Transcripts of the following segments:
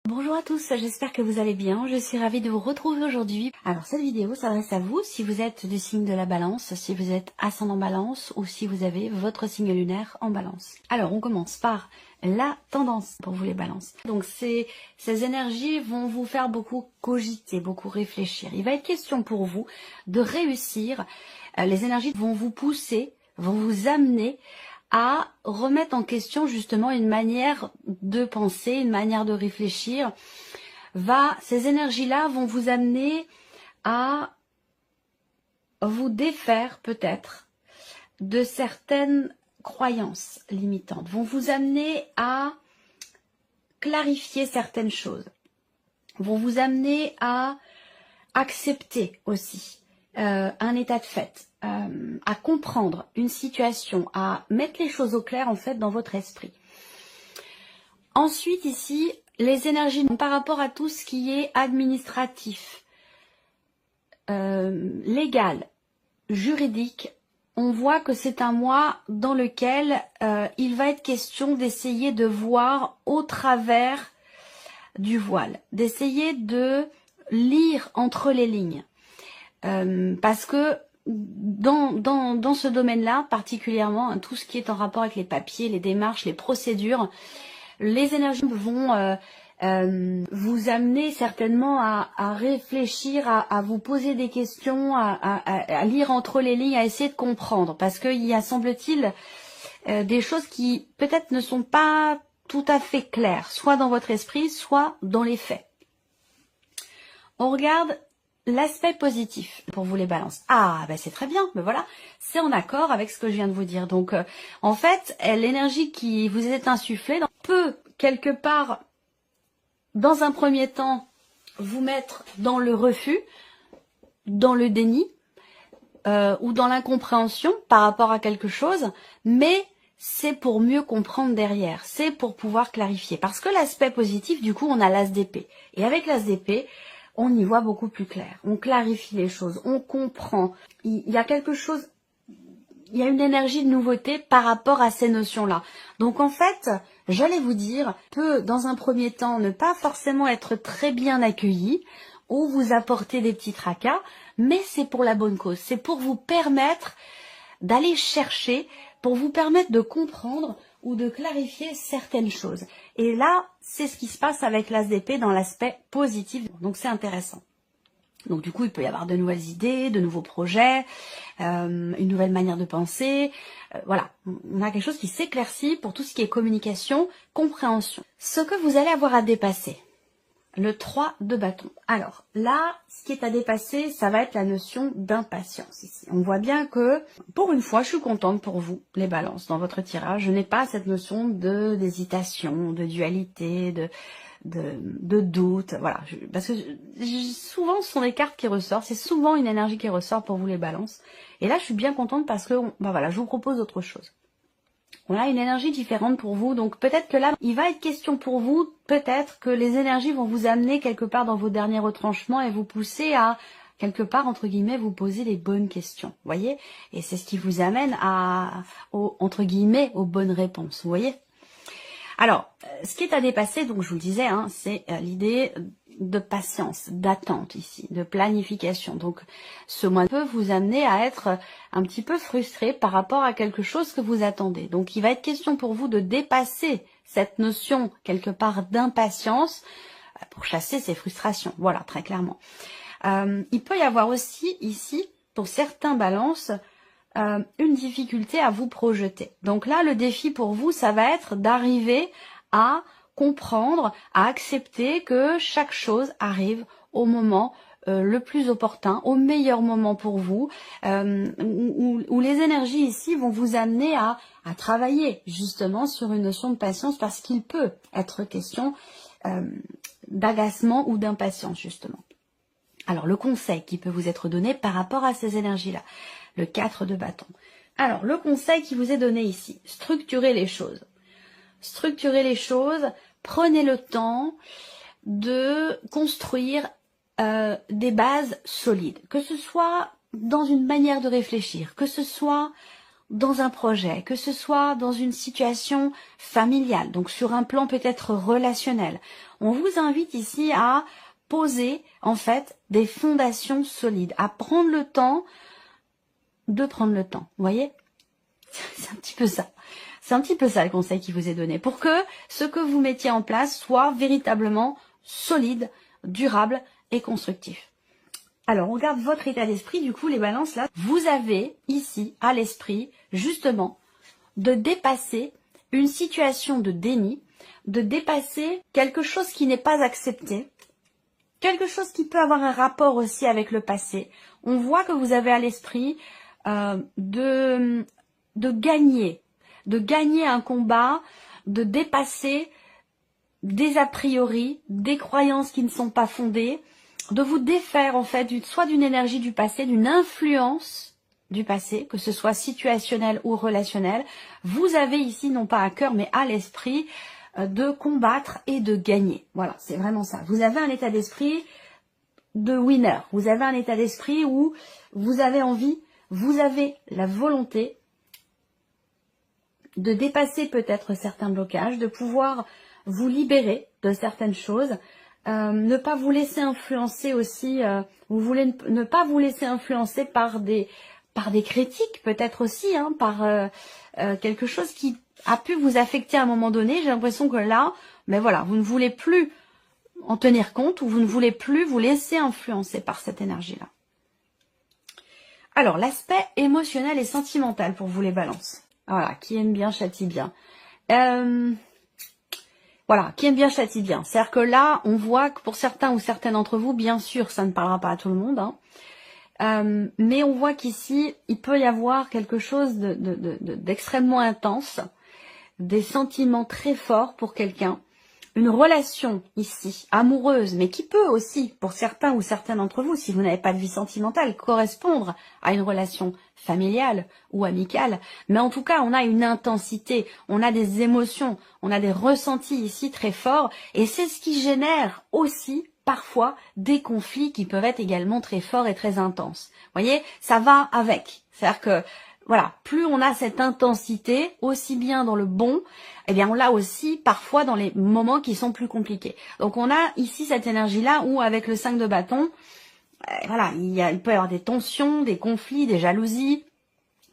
Bonjour à tous, j'espère que vous allez bien. Je suis ravie de vous retrouver aujourd'hui. Alors cette vidéo s'adresse à vous si vous êtes du signe de la balance, si vous êtes ascendant balance ou si vous avez votre signe lunaire en balance. Alors on commence par la tendance pour vous les balances. Donc ces énergies vont vous faire beaucoup cogiter, beaucoup réfléchir. Il va être question pour vous de réussir. Les énergies vont vous pousser, vont vous amener à remettre en question justement une manière de penser, une manière de réfléchir. Ces énergies-là vont vous amener à vous défaire peut-être de certaines croyances limitantes, vont vous amener à clarifier certaines choses, vont vous amener à accepter aussi un état de fait, à comprendre une situation, à mettre les choses au clair en fait dans votre esprit. Ensuite ici, les énergies par rapport à tout ce qui est administratif, légal, juridique, on voit que c'est un mois dans lequel il va être question d'essayer de voir au travers du voile, d'essayer de lire entre les lignes. Parce que dans ce domaine-là, particulièrement, hein, tout ce qui est en rapport avec les papiers, les démarches, les procédures, les énergies vont vous amener certainement à réfléchir, à vous poser des questions, à lire entre les lignes, à essayer de comprendre. Parce qu'il y a, semble-t-il, des choses qui peut-être ne sont pas tout à fait claires, soit dans votre esprit, soit dans les faits. On regarde l'aspect positif pour vous les balances. Ah, ben c'est très bien, mais voilà, c'est en accord avec ce que je viens de vous dire. Donc, en fait, l'énergie qui vous est insufflée peut, quelque part, dans un premier temps, vous mettre dans le refus, dans le déni, ou dans l'incompréhension par rapport à quelque chose, mais c'est pour mieux comprendre derrière, c'est pour pouvoir clarifier. Parce que l'aspect positif, du coup, on a l'as d'épée. Et avec l'as d'épée, on y voit beaucoup plus clair. On clarifie les choses, on comprend. Il y a quelque chose, il y a une énergie de nouveauté par rapport à ces notions-là. Donc en fait, j'allais vous dire, peut dans un premier temps ne pas forcément être très bien accueilli ou vous apporter des petits tracas, mais c'est pour la bonne cause. C'est pour vous permettre d'aller chercher, pour vous permettre de comprendre ou de clarifier certaines choses. Et là, c'est ce qui se passe avec l'as d'épée dans l'aspect positif. Donc c'est intéressant. Donc du coup, il peut y avoir de nouvelles idées, de nouveaux projets, une nouvelle manière de penser. Voilà, on a quelque chose qui s'éclaircit pour tout ce qui est communication, compréhension. Ce que vous allez avoir à dépasser, le 3 de bâton. Alors là, ce qui est à dépasser, ça va être la notion d'impatience ici. On voit bien que, pour une fois, je suis contente pour vous, les balances, dans votre tirage. Je n'ai pas cette notion d'hésitation, de dualité, de doute, voilà. Parce que souvent, ce sont des cartes qui ressortent. C'est souvent une énergie qui ressort pour vous, les balances. Et là, je suis bien contente parce que, voilà, je vous propose autre chose. On a une énergie différente pour vous, donc peut-être que là, il va être question pour vous, peut-être que les énergies vont vous amener quelque part dans vos derniers retranchements et vous pousser à, quelque part, entre guillemets, vous poser les bonnes questions, vous voyez. Et c'est ce qui vous amène entre guillemets, aux bonnes réponses, vous voyez. Alors, ce qui est à dépasser, donc je vous le disais, hein, c'est l'idée de patience, d'attente ici, de planification. Donc, ce mois peut vous amener à être un petit peu frustré par rapport à quelque chose que vous attendez. Donc, il va être question pour vous de dépasser cette notion, quelque part, d'impatience pour chasser ces frustrations. Voilà, très clairement. Il peut y avoir aussi ici, pour certains balances, une difficulté à vous projeter. Donc là, le défi pour vous, ça va être d'arriver à comprendre, à accepter que chaque chose arrive au moment le plus opportun, au meilleur moment pour vous, où les énergies ici vont vous amener à travailler justement sur une notion de patience parce qu'il peut être question d'agacement ou d'impatience justement. Alors le conseil qui peut vous être donné par rapport à ces énergies-là, le 4 de bâton. Alors le conseil qui vous est donné ici, structurez les choses. Structurez les choses, prenez le temps de construire des bases solides, que ce soit dans une manière de réfléchir, que ce soit dans un projet, que ce soit dans une situation familiale, donc sur un plan peut-être relationnel. On vous invite ici à poser en fait des fondations solides, à prendre le temps de prendre le temps. Vous voyez? C'est un petit peu ça. C'est un petit peu ça le conseil qui vous est donné. Pour que ce que vous mettiez en place soit véritablement solide, durable et constructif. Alors, on regarde votre état d'esprit. Du coup, les balances, là, vous avez ici, à l'esprit, justement, de dépasser une situation de déni, de dépasser quelque chose qui n'est pas accepté, quelque chose qui peut avoir un rapport aussi avec le passé. On voit que vous avez à l'esprit de gagner un combat, de dépasser des a priori, des croyances qui ne sont pas fondées, de vous défaire en fait soit d'une énergie du passé, d'une influence du passé, que ce soit situationnel ou relationnel. Vous avez ici, non pas à cœur, mais à l'esprit, de combattre et de gagner. Voilà, c'est vraiment ça. Vous avez un état d'esprit de winner. Vous avez un état d'esprit où vous avez envie, vous avez la volonté de dépasser peut-être certains blocages, de pouvoir vous libérer de certaines choses, ne pas vous laisser influencer aussi, vous voulez ne pas vous laisser influencer par des critiques peut-être aussi, hein, par quelque chose qui a pu vous affecter à un moment donné. J'ai l'impression que là, mais voilà, vous ne voulez plus en tenir compte ou vous ne voulez plus vous laisser influencer par cette énergie-là. Alors, l'aspect émotionnel et sentimental pour vous les balances. Voilà, qui aime bien châtie bien. Voilà, qui aime bien châtie bien. C'est-à-dire que là, on voit que pour certains ou certaines d'entre vous, bien sûr, ça ne parlera pas à tout le monde, hein, mais on voit qu'ici, il peut y avoir quelque chose d'extrêmement intense, des sentiments très forts pour quelqu'un, une relation ici, amoureuse, mais qui peut aussi, pour certains ou certaines d'entre vous, si vous n'avez pas de vie sentimentale, correspondre à une relation familiale ou amicale. Mais en tout cas, on a une intensité, on a des émotions, on a des ressentis ici très forts, et c'est ce qui génère aussi parfois des conflits qui peuvent être également très forts et très intenses. Vous voyez, ça va avec. C'est-à-dire que voilà, plus on a cette intensité, aussi bien dans le bon, eh bien on l'a aussi parfois dans les moments qui sont plus compliqués. Donc on a ici cette énergie-là où avec le 5 de bâton, voilà, il peut y avoir des tensions, des conflits, des jalousies.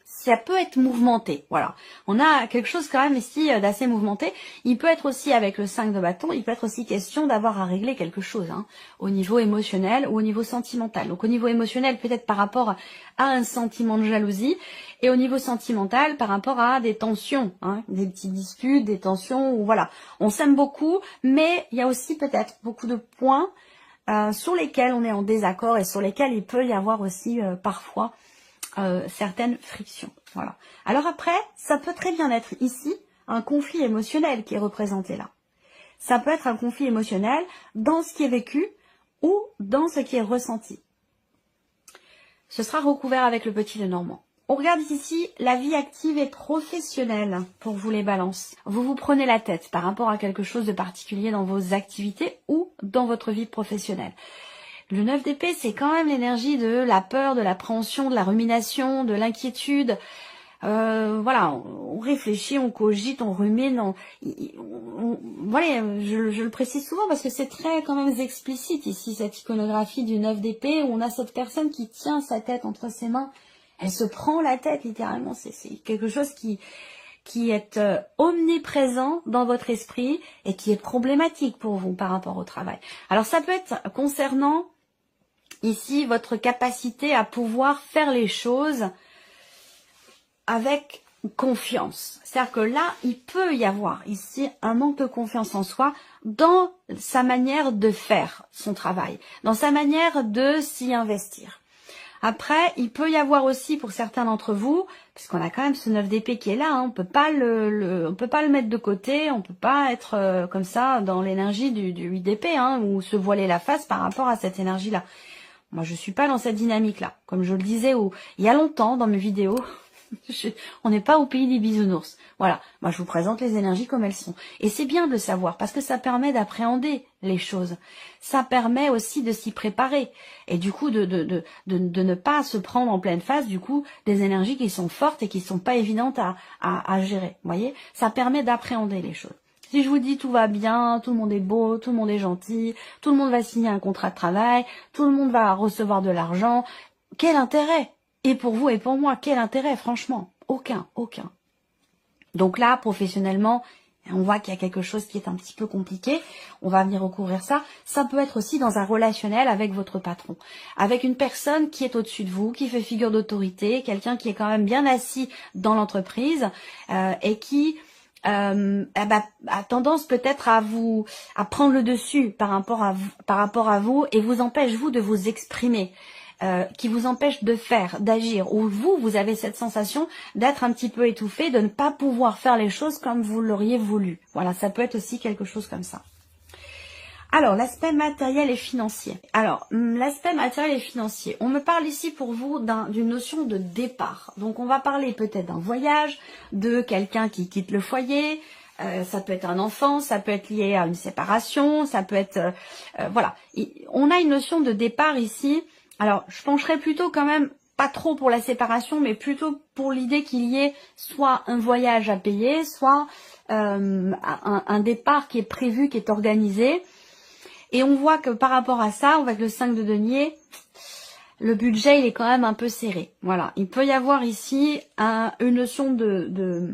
Ça peut être mouvementé, voilà. On a quelque chose quand même ici d'assez mouvementé. Il peut être aussi avec le 5 de bâton, il peut être aussi question d'avoir à régler quelque chose, hein, au niveau émotionnel ou au niveau sentimental. Donc au niveau émotionnel, peut-être par rapport à un sentiment de jalousie, et au niveau sentimental, par rapport à des tensions, hein, des petites disputes, des tensions, ou voilà. On s'aime beaucoup, mais il y a aussi peut-être beaucoup de points sur lesquels on est en désaccord et sur lesquels il peut y avoir aussi parfois certaines frictions. Voilà. Alors après, ça peut très bien être ici un conflit émotionnel qui est représenté là. Ça peut être un conflit émotionnel dans ce qui est vécu ou dans ce qui est ressenti. Ce sera recouvert avec le petit Lenormand. On regarde ici la vie active et professionnelle pour vous les balances. Vous vous prenez la tête par rapport à quelque chose de particulier dans vos activités ou dans votre vie professionnelle. Le 9 d'épée, c'est quand même l'énergie de la peur, de l'appréhension, de la rumination, de l'inquiétude. Voilà, on réfléchit, on cogite, on rumine. Voilà, je le précise souvent parce que c'est très quand même explicite ici, cette iconographie du 9 d'épée, où on a cette personne qui tient sa tête entre ses mains. Elle se prend la tête littéralement. C'est quelque chose qui est omniprésent dans votre esprit et qui est problématique pour vous par rapport au travail. Alors ça peut être concernant ici votre capacité à pouvoir faire les choses avec confiance. C'est-à-dire que là, il peut y avoir ici un manque de confiance en soi dans sa manière de faire son travail, dans sa manière de s'y investir. Après, il peut y avoir aussi pour certains d'entre vous, puisqu'on a quand même ce 9 d'épée qui est là, hein, on peut pas le mettre de côté, on peut pas être comme ça dans l'énergie du 8 d'épée, hein, ou se voiler la face par rapport à cette énergie-là. Moi, je suis pas dans cette dynamique-là. Comme je le disais il y a longtemps dans mes vidéos, on n'est pas au pays des bisounours. Voilà, moi je vous présente les énergies comme elles sont. Et c'est bien de le savoir parce que ça permet d'appréhender les choses. Ça permet aussi de s'y préparer. Et du coup, de ne pas se prendre en pleine face, du coup, des énergies qui sont fortes et qui sont pas évidentes à gérer. Vous voyez, ça permet d'appréhender les choses. Si je vous dis tout va bien, tout le monde est beau, tout le monde est gentil, tout le monde va signer un contrat de travail, tout le monde va recevoir de l'argent, quel intérêt? Et pour vous et pour moi, quel intérêt, franchement? Aucun, aucun. Donc là, professionnellement, on voit qu'il y a quelque chose qui est un petit peu compliqué. On va venir recouvrir ça. Ça peut être aussi dans un relationnel avec votre patron, avec une personne qui est au-dessus de vous, qui fait figure d'autorité, quelqu'un qui est quand même bien assis dans l'entreprise et qui a tendance peut-être à prendre le dessus par rapport à vous et vous empêche vous de vous exprimer. Qui vous empêche de faire, d'agir, ou vous avez cette sensation d'être un petit peu étouffé, de ne pas pouvoir faire les choses comme vous l'auriez voulu. Voilà, ça peut être aussi quelque chose comme ça. Alors, l'aspect matériel et financier. Alors, l'aspect matériel et financier, on me parle ici pour vous d'une notion de départ. Donc, on va parler peut-être d'un voyage, de quelqu'un qui quitte le foyer, ça peut être un enfant, ça peut être lié à une séparation, ça peut être... voilà, on a une notion de départ ici. Alors, je pencherais plutôt quand même, pas trop pour la séparation, mais plutôt pour l'idée qu'il y ait soit un voyage à payer, soit un départ qui est prévu, qui est organisé. Et on voit que par rapport à ça, avec le 5 de denier, le budget, il est quand même un peu serré. Voilà, il peut y avoir ici une notion de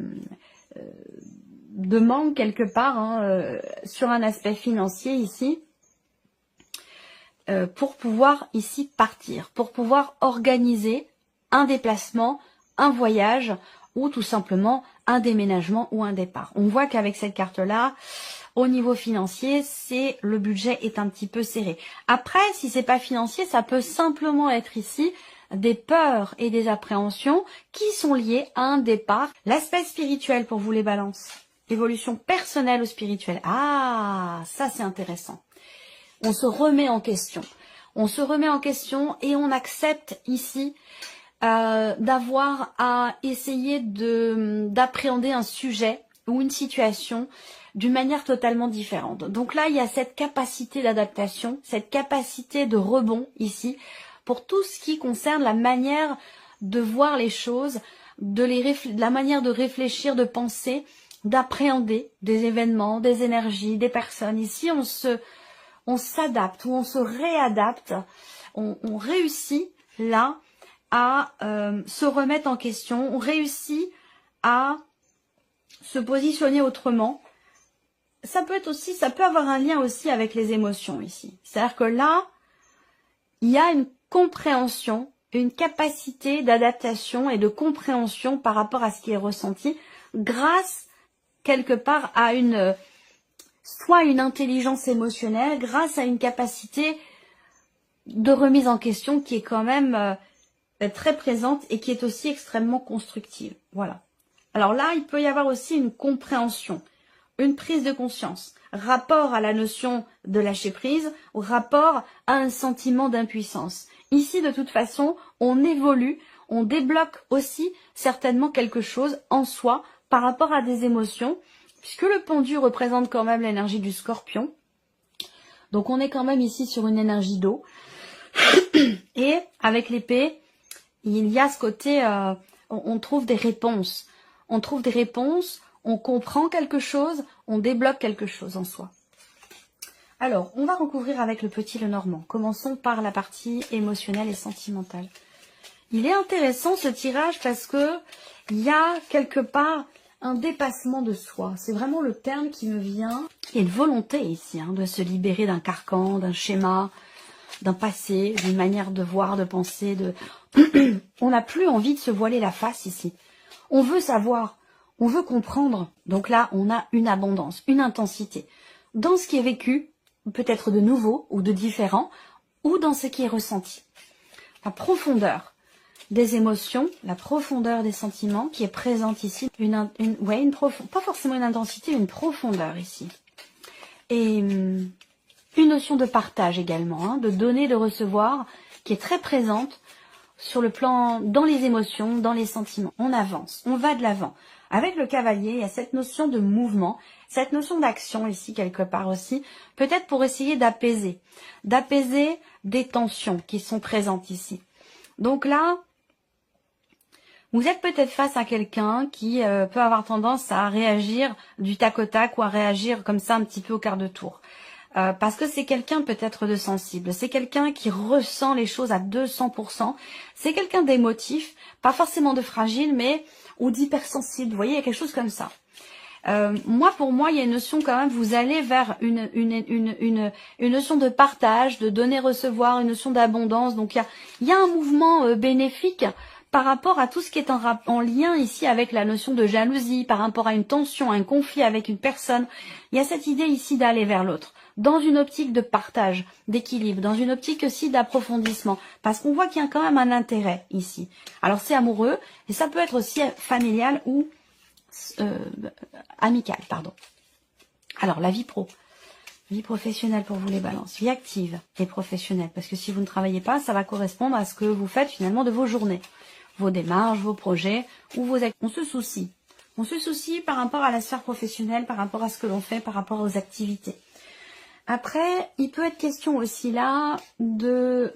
manque quelque part sur un aspect financier ici. Pour pouvoir ici partir, pour pouvoir organiser un déplacement, un voyage ou tout simplement un déménagement ou un départ. On voit qu'avec cette carte-là, au niveau financier, le budget est un petit peu serré. Après, si c'est pas financier, ça peut simplement être ici des peurs et des appréhensions qui sont liées à un départ. L'aspect spirituel pour vous les balances, évolution personnelle ou spirituelle. Ah, ça c'est intéressant. On se remet en question. On se remet en question et on accepte ici d'avoir à essayer d'appréhender un sujet ou une situation d'une manière totalement différente. Donc là, il y a cette capacité d'adaptation, cette capacité de rebond ici pour tout ce qui concerne la manière de voir les choses, de la manière de réfléchir, de penser, d'appréhender des événements, des énergies, des personnes. Ici, on s'adapte ou on se réadapte, on réussit là à se remettre en question, on réussit à se positionner autrement. Ça peut avoir un lien aussi avec les émotions ici. C'est-à-dire que là, il y a une compréhension, une capacité d'adaptation et de compréhension par rapport à ce qui est ressenti grâce quelque part à soit une intelligence émotionnelle, grâce à une capacité de remise en question qui est quand même très présente et qui est aussi extrêmement constructive. Voilà. Alors là, il peut y avoir aussi une compréhension, une prise de conscience, rapport à la notion de lâcher prise, ou rapport à un sentiment d'impuissance. Ici, de toute façon, on évolue, on débloque aussi certainement quelque chose en soi par rapport à des émotions, puisque le pendu représente quand même l'énergie du scorpion. Donc on est quand même ici sur une énergie d'eau. Et avec l'épée, il y a ce côté, on trouve des réponses. On trouve des réponses, on comprend quelque chose, on débloque quelque chose en soi. Alors, on va recouvrir avec le petit Lenormand. Commençons par la partie émotionnelle et sentimentale. Il est intéressant ce tirage parce que il y a quelque part un dépassement de soi. C'est vraiment le terme qui me vient. Il y a une volonté ici de se libérer d'un carcan, d'un schéma, d'un passé, d'une manière de voir, de penser. On n'a plus envie de se voiler la face ici. On veut savoir, on veut comprendre. Donc là, on a une abondance, une intensité. Dans ce qui est vécu, peut-être de nouveau ou de différent, ou dans ce qui est ressenti. La profondeur des émotions, la profondeur des sentiments qui est présente ici, pas forcément une intensité, une profondeur ici. Et une notion de partage également, de donner, de recevoir, qui est très présente sur le plan, dans les émotions, dans les sentiments. On avance, on va de l'avant. Avec le cavalier, il y a cette notion de mouvement, cette notion d'action ici quelque part aussi, peut-être pour essayer d'apaiser des tensions qui sont présentes ici. Donc là, Vous êtes peut-être face à quelqu'un qui peut avoir tendance à réagir du tac au tac ou à réagir comme ça un petit peu au quart de tour. Parce que c'est quelqu'un peut-être de sensible, c'est quelqu'un qui ressent les choses à 200%, c'est quelqu'un d'émotif, pas forcément de fragile, mais ou d'hypersensible, vous voyez, il y a quelque chose comme ça. Pour moi, il y a une notion quand même, vous allez vers une notion de partage, de donner-recevoir, une notion d'abondance, donc il y a un mouvement bénéfique par rapport à tout ce qui est en lien ici avec la notion de jalousie, par rapport à une tension, un conflit avec une personne. Il y a cette idée ici d'aller vers l'autre, dans une optique de partage, d'équilibre, dans une optique aussi d'approfondissement, parce qu'on voit qu'il y a quand même un intérêt ici. Alors c'est amoureux, et ça peut être aussi familial ou amical, pardon. Alors la vie pro, vie professionnelle pour vous les balances, vie active et professionnelle, parce que si vous ne travaillez pas, ça va correspondre à ce que vous faites finalement de vos journées, vos démarches, vos projets ou vos activités. On se soucie par rapport à la sphère professionnelle, par rapport à ce que l'on fait, par rapport aux activités. Après, il peut être question aussi là de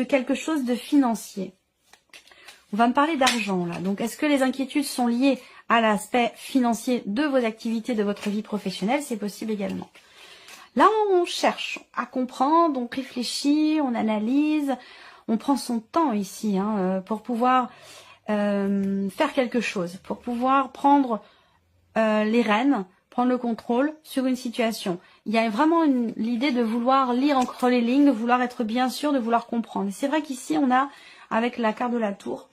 quelque chose de financier. On va me parler d'argent là. Donc, est-ce que les inquiétudes sont liées à l'aspect financier de vos activités, de votre vie professionnelle? C'est possible également. Là, on cherche à comprendre, on réfléchit, on analyse, on prend son temps ici pour pouvoir faire quelque chose, pour pouvoir prendre les rênes, prendre le contrôle sur une situation. Il y a vraiment l'idée de vouloir lire entre les lignes, de vouloir être bien sûr, de vouloir comprendre. C'est vrai qu'ici, on a, avec la carte de la tour,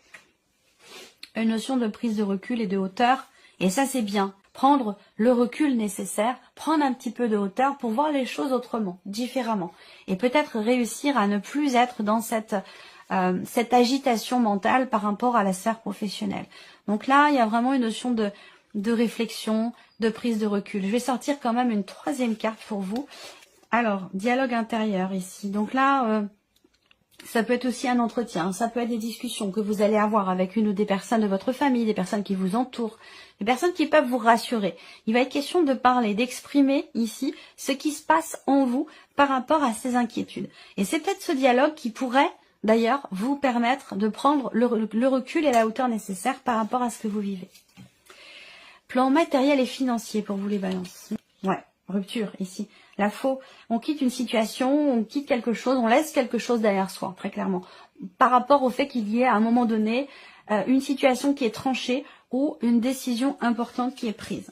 une notion de prise de recul et de hauteur, et ça c'est bien. Prendre le recul nécessaire, prendre un petit peu de hauteur pour voir les choses autrement, différemment, et peut-être réussir à ne plus être dans cette agitation mentale par rapport à la sphère professionnelle. Donc là, il y a vraiment une notion de réflexion, de prise de recul. Je vais sortir quand même une troisième carte pour vous. Alors, dialogue intérieur ici. Donc là, ça peut être aussi un entretien, ça peut être des discussions que vous allez avoir avec une ou des personnes de votre famille, des personnes qui vous entourent, des personnes qui peuvent vous rassurer. Il va être question de parler, d'exprimer ici ce qui se passe en vous par rapport à ces inquiétudes. Et c'est peut-être ce dialogue qui pourrait d'ailleurs vous permettre de prendre le recul et la hauteur nécessaire par rapport à ce que vous vivez. Plan matériel et financier pour vous les balances. Ouais, rupture ici. La faux, on quitte une situation, on quitte quelque chose, on laisse quelque chose derrière soi, très clairement. Par rapport au fait qu'il y ait à un moment donné une situation qui est tranchée ou une décision importante qui est prise.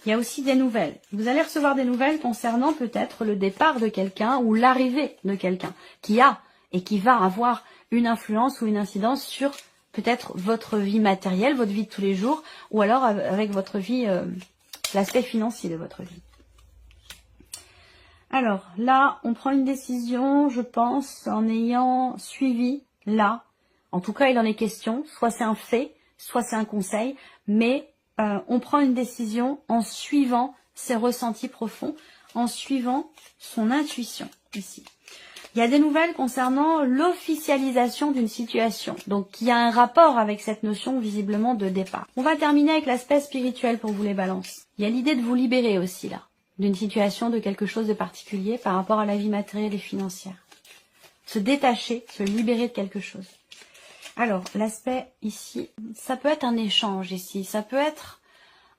Il y a aussi des nouvelles. Vous allez recevoir des nouvelles concernant peut-être le départ de quelqu'un ou l'arrivée de quelqu'un qui a et qui va avoir une influence ou une incidence sur peut-être votre vie matérielle, votre vie de tous les jours, ou alors avec votre vie, l'aspect financier de votre vie. Alors là, on prend une décision, je pense, en ayant suivi là. En tout cas, il en est question. Soit c'est un fait, soit c'est un conseil. Mais on prend une décision en suivant ses ressentis profonds, en suivant son intuition ici. Il y a des nouvelles concernant l'officialisation d'une situation. Donc, il y a un rapport avec cette notion visiblement de départ. On va terminer avec l'aspect spirituel pour vous les balances. Il y a l'idée de vous libérer aussi là, d'une situation, de quelque chose de particulier par rapport à la vie matérielle et financière. Se détacher, se libérer de quelque chose. Alors, l'aspect ici, ça peut être un échange ici, ça peut être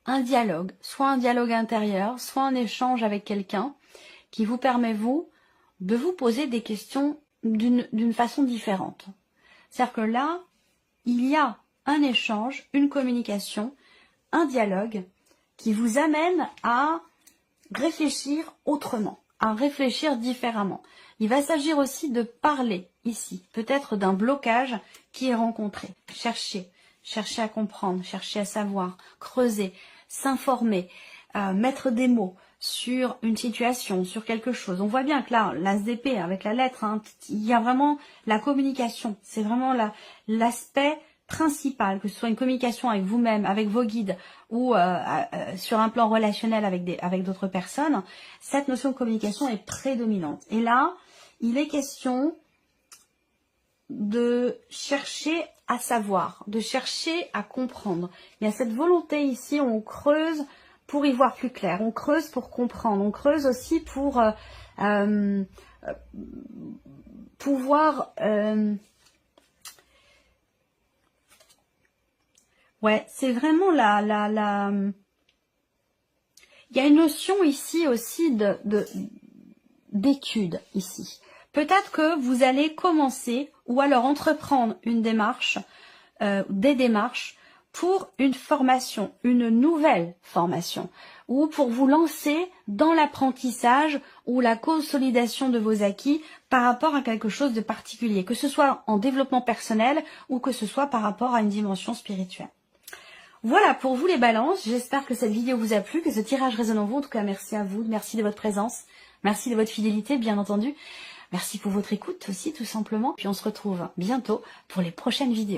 un dialogue, soit un dialogue intérieur, soit un échange avec quelqu'un qui vous permet, vous, de vous poser des questions d'une façon différente. C'est-à-dire que là, il y a un échange, une communication, un dialogue qui vous amène à réfléchir autrement, à réfléchir différemment. Il va s'agir aussi de parler ici, peut-être d'un blocage qui est rencontré. Chercher à comprendre, chercher à savoir, creuser, s'informer, mettre des mots sur une situation, sur quelque chose. On voit bien que là, l'as d'épée avec la lettre, il y a vraiment la communication. C'est vraiment l'aspect principal, que ce soit une communication avec vous-même, avec vos guides ou sur un plan relationnel avec d'autres personnes. Cette notion de communication est prédominante. Et là, il est question de chercher à savoir, de chercher à comprendre. Il y a cette volonté ici, on creuse pour y voir plus clair, on creuse pour comprendre, on creuse aussi pour pouvoir Ouais, c'est vraiment il y a une notion ici aussi d'étude ici. Peut-être que vous allez commencer ou alors entreprendre une démarche, des démarches pour une formation, une nouvelle formation, ou pour vous lancer dans l'apprentissage ou la consolidation de vos acquis par rapport à quelque chose de particulier, que ce soit en développement personnel ou que ce soit par rapport à une dimension spirituelle. Voilà pour vous les balances, j'espère que cette vidéo vous a plu, que ce tirage résonne en vous. En tout cas, merci à vous, merci de votre présence, merci de votre fidélité, bien entendu. Merci pour votre écoute aussi, tout simplement. Puis on se retrouve bientôt pour les prochaines vidéos.